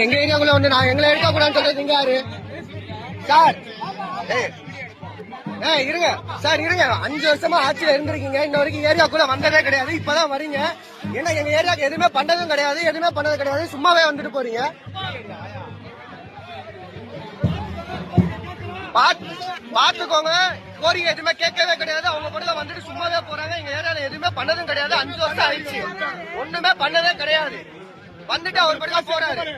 எங்க ஏரியாக்குள்ள வந்து நான் எங்களை எடுக்க கூடாதுன்னு சொல்றது நீங்க யாரு சார்? இருங்க சார், இருங்க. 5 வருஷமா ஆட்சியில இருந்திருக்கீங்க, இன்ன வரைக்கும் ஏரியாக்குள்ள வந்ததே கிடையாது. இப்பதான் வரீங்க. ஏன்னா எங்க ஏரியாவுக்கு எதுவுமே பண்ணதும் கிடையாது, எதுவுமே பண்ணது கிடையாது. சும்மாவே வந்துட்டு போறீங்க. பாத்துக்கோங்க, கோரிக்கை எதுவுமே கேட்கவே கிடையாது. அவங்க கூட வந்துட்டு சும்மாவே போறாங்க. எங்க ஏரியால எதுவுமே பண்ணதும் கிடையாது. 5 வருஷம் ஆயிடுச்சு, ஒண்ணுமே பண்ணதே கிடையாது. வந்துட்டு அவர் கூட போறாரு.